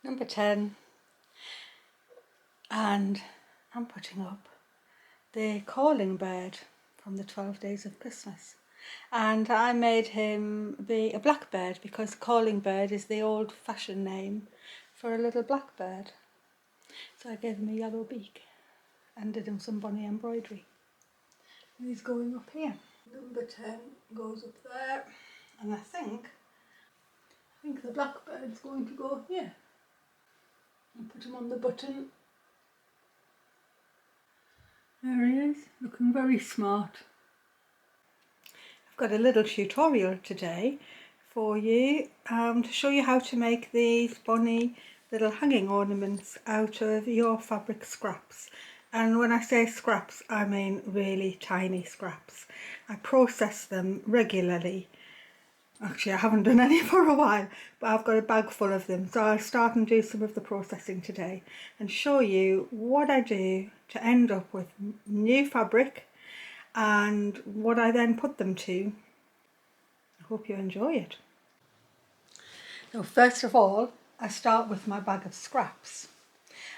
Number 10, and I'm putting up the calling bird from the 12 Days of Christmas, and I made him be a blackbird because calling bird is the old-fashioned name for a little blackbird. So I gave him a yellow beak and did him some bunny embroidery. And he's going up here. Number 10 goes up there, and I think the blackbird's going to go here. And put him on the button. There he is, looking very smart. I've got a little tutorial today for you to show you how to make these bunny little hanging ornaments out of your fabric scraps. And when I say scraps, I mean really tiny scraps. I process them regularly. Actually, I haven't done any for a while, but I've got a bag full of them. So I'll start and do some of the processing today and show you what I do to end up with new fabric and what I then put them to. I hope you enjoy it. So first of all, I start with my bag of scraps.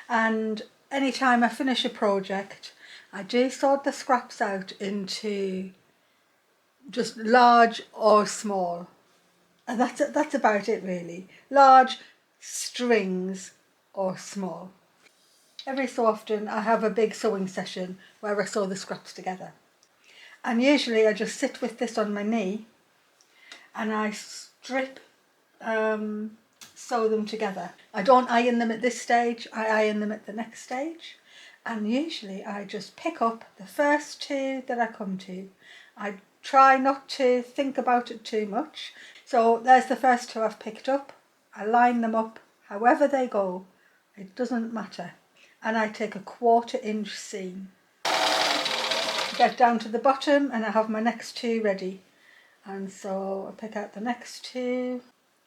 And anytime I finish a project, I do sort the scraps out into just large or small. And that's about it really. Large strings or small. Every so often I have a big sewing session where I sew the scraps together. And usually I just sit with this on my knee and I strip sew them together. I don't iron them at this stage, I iron them at the next stage. And usually I just pick up the first two that I come to. I try not to think about it too much. So there's the first two I've picked up. I line them up however they go, it doesn't matter. And I take a 1/4 inch seam. Get down to the bottom and I have my next two ready. And so I pick out the next two.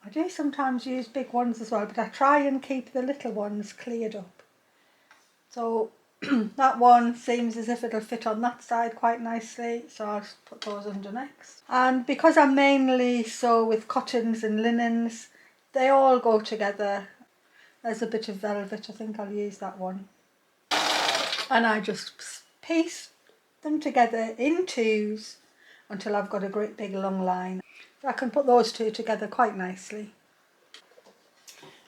I do sometimes use big ones as well, but I try and keep the little ones cleared up. So that one seems as if it'll fit on that side quite nicely, so I'll put those under next. And because I mainly sew with cottons and linens, they all go together. There's a bit of velvet, I think I'll use that one. And I just piece them together in twos until I've got a great big long line. So I can put those two together quite nicely.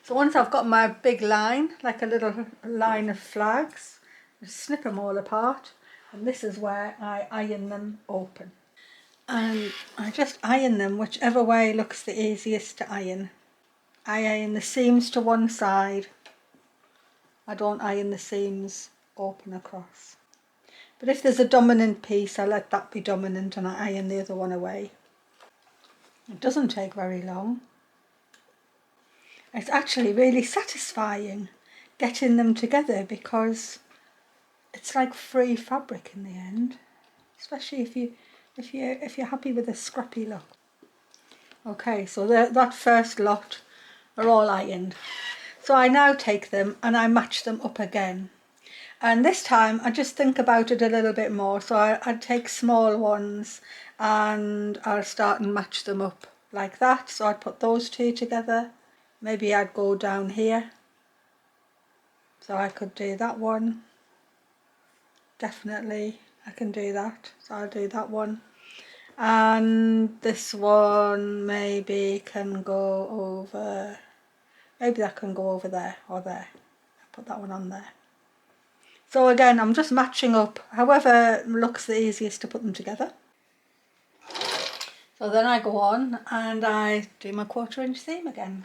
So once I've got my big line, like a little line of flags, I snip them all apart, and this is where I iron them open. And I just iron them whichever way looks the easiest to iron. I iron the seams to one side. I don't iron the seams open across. But if there's a dominant piece, I let that be dominant and I iron the other one away. It doesn't take very long. It's actually really satisfying getting them together because it's like free fabric in the end, especially if you're happy with a scrappy look. Okay, so that first lot are all ironed. So I now take them and I match them up again. And this time I just think about it a little bit more. So I'd take small ones and I'll start and match them up like that. So I'd put those two together. Maybe I'd go down here. So I could do that one. Definitely I can do that. So I'll do that one. And this one maybe can go over, maybe that can go over there or there. I'll put that one on there. So again, I'm just matching up however looks the easiest to put them together. So then I go on and I do my 1/4 inch seam again.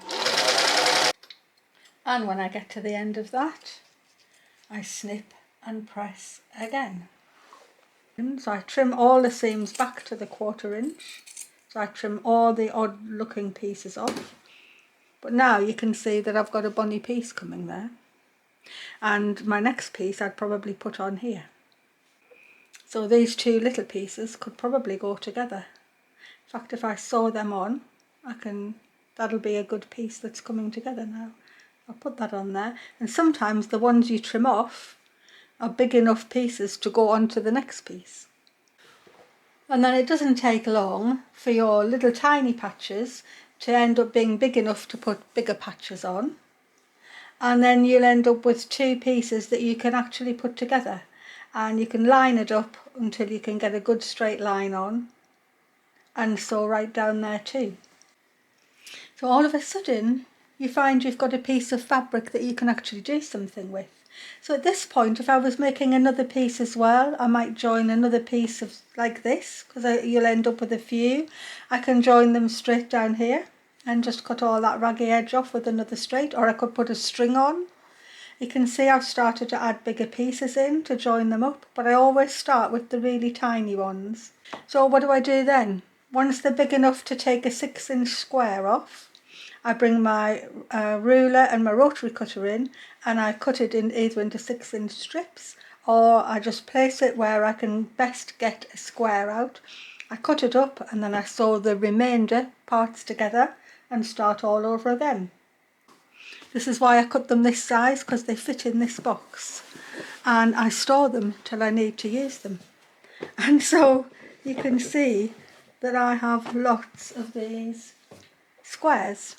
And when I get to the end of that, I snip and press again. So I trim all the seams back to the 1/4 inch. So I trim all the odd looking pieces off. But now you can see that I've got a bunny piece coming there. And my next piece I'd probably put on here. So these two little pieces could probably go together. In fact, if I sew them on, that'll be a good piece that's coming together now. I'll put that on there. And sometimes the ones you trim off are big enough pieces to go on to the next piece. And then it doesn't take long for your little tiny patches to end up being big enough to put bigger patches on. and then you'll end up with two pieces that you can actually put together, and you can line it up until you can get a good straight line on, and sew right down there too. So all of a sudden you find you've got a piece of fabric that you can actually do something with. So at this point, if I was making another piece as well, I might join another piece of like this, because you'll end up with a few. I can join them straight down here and just cut all that raggy edge off with another straight, or I could put a string on. You can see I've started to add bigger pieces in to join them up, but I always start with the really tiny ones. So what do I do then? Once they're big enough to take a 6-inch square off, I bring my ruler and my rotary cutter in, and I cut it in either into 6-inch strips, or I just place it where I can best get a square out. I cut it up and then I sew the remainder parts together and start all over again. This is why I cut them this size, because they fit in this box, and I store them till I need to use them. And so you can see that I have lots of these squares,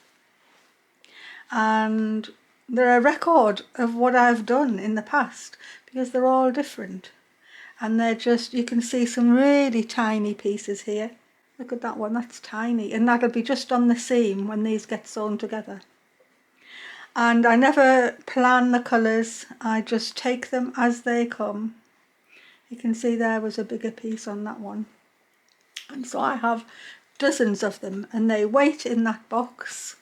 and they're a record of what I've done in the past, because they're all different, and they're just, you can see some really tiny pieces here. Look at that one, that's tiny, and that'll be just on the seam when these get sewn together. And I never plan the colours, I just take them as they come. You can see there was a bigger piece on that one, and so I have dozens of them, and they wait in that box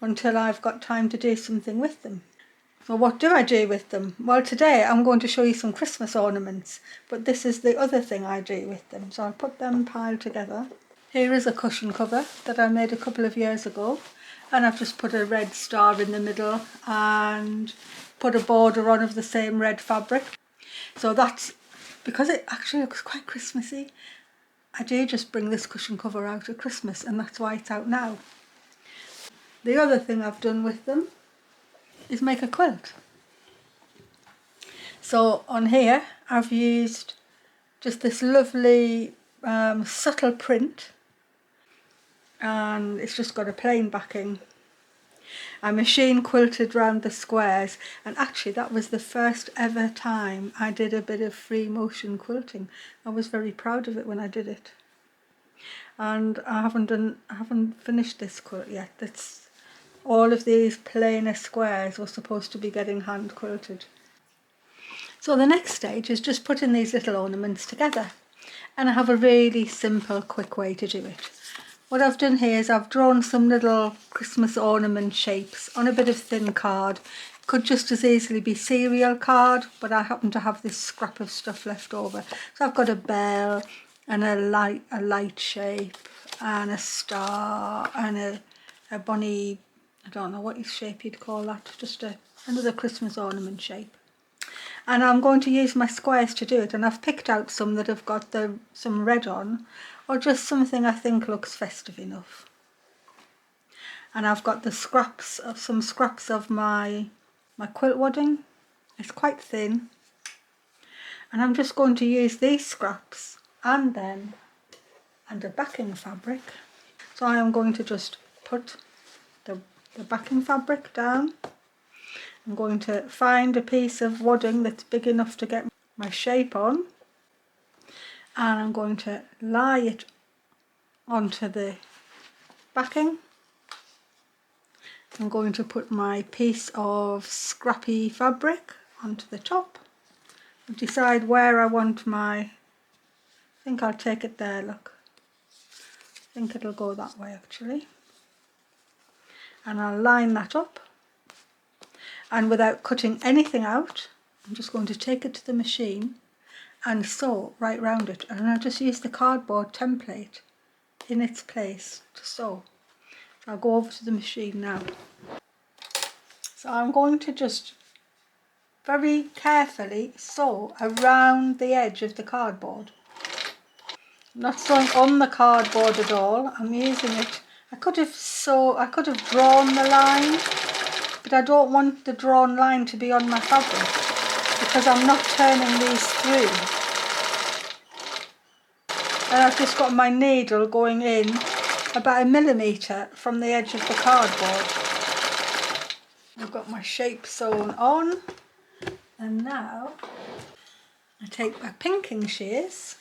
until I've got time to do something with them. So what do I do with them? Well, today I'm going to show you some Christmas ornaments, but this is the other thing I do with them. So I'll put them piled together. Here is a cushion cover that I made a couple of years ago, and I've just put a red star in the middle and put a border on of the same red fabric. So that's, because it actually looks quite Christmassy, I do just bring this cushion cover out at Christmas, and that's why it's out now. The other thing I've done with them is make a quilt. So on here I've used just this lovely subtle print, and it's just got a plain backing. I machine quilted round the squares, and actually that was the first ever time I did a bit of free motion quilting. I was very proud of it when I did it. And I haven't finished this quilt yet. All of these plainer squares were supposed to be getting hand quilted. So the next stage is just putting these little ornaments together, and I have a really simple, quick way to do it. What I've done here is I've drawn some little Christmas ornament shapes on a bit of thin card. Could just as easily be cereal card, but I happen to have this scrap of stuff left over. So I've got a bell and a light shape and a star and a bunny, I don't know what shape you'd call that, just another Christmas ornament shape. And I'm going to use my squares to do it, and I've picked out some that have got some red on, or just something I think looks festive enough. And I've got the some scraps of my quilt wadding. It's quite thin, and I'm just going to use these scraps and a backing fabric. So I am going to just put the backing fabric down. I'm going to find a piece of wadding that's big enough to get my shape on, and I'm going to lie it onto the backing. I'm going to put my piece of scrappy fabric onto the top and decide where I want I think I'll take it there, look. I think it'll go that way actually. And I'll line that up. And without cutting anything out, I'm just going to take it to the machine and sew right round it. And I'll just use the cardboard template in its place to sew. So I'll go over to the machine now. So I'm going to just very carefully sew around the edge of the cardboard. I'm not sewing on the cardboard at all, I'm using it. I could have drawn the line, but I don't want the drawn line to be on my fabric because I'm not turning these through. And I've just got my needle going in about 1 millimetre from the edge of the cardboard. I've got my shape sewn on, and now I take my pinking shears.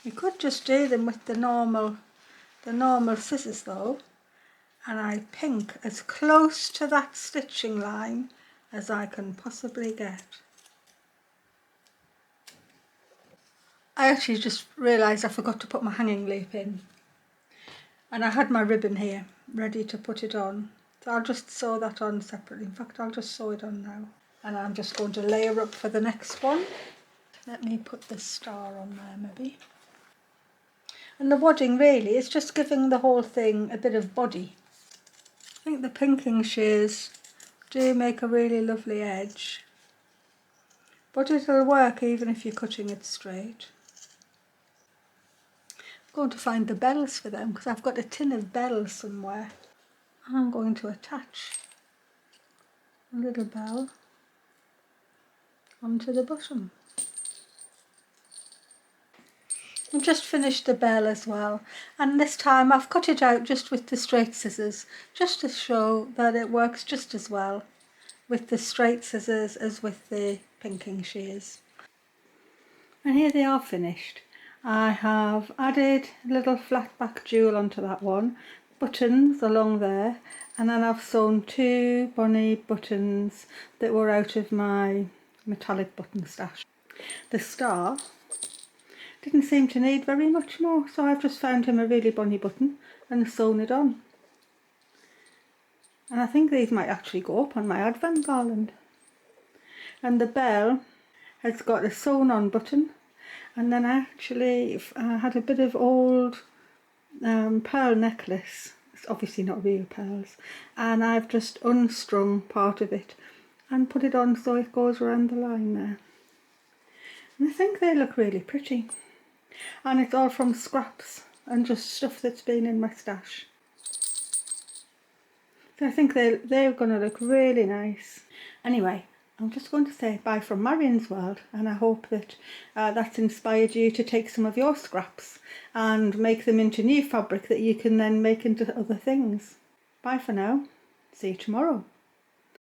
You could just do them with the normal scissors though, and I pink as close to that stitching line as I can possibly get. I actually just realised I forgot to put my hanging loop in, and I had my ribbon here ready to put it on, so I'll just sew that on separately. In fact, I'll just sew it on now, and I'm just going to layer up for the next one. Let me put the star on there maybe. And the wadding really is just giving the whole thing a bit of body. I think the pinking shears do make a really lovely edge, but it'll work even if you're cutting it straight. I'm going to find the bells for them because I've got a tin of bells somewhere. I'm going to attach a little bell onto the bottom. I've just finished the bell as well, and this time I've cut it out just with the straight scissors, just to show that it works just as well with the straight scissors as with the pinking shears. And here they are finished. I have added a little flat back jewel onto that one, buttons along there, and then I've sewn 2 bonny buttons that were out of my metallic button stash. The star didn't seem to need very much more, so I've just found him a really bonny button and sewn it on. And I think these might actually go up on my advent garland. And the bell has got a sewn on button, and then I actually had a bit of old pearl necklace. It's obviously not real pearls, and I've just unstrung part of it and put it on so it goes around the line there. And I think they look really pretty. And it's all from scraps and just stuff that's been in my stash. So I think they're going to look really nice. Anyway, I'm just going to say bye from Marion's World, and I hope that that's inspired you to take some of your scraps and make them into new fabric that you can then make into other things. Bye for now. See you tomorrow.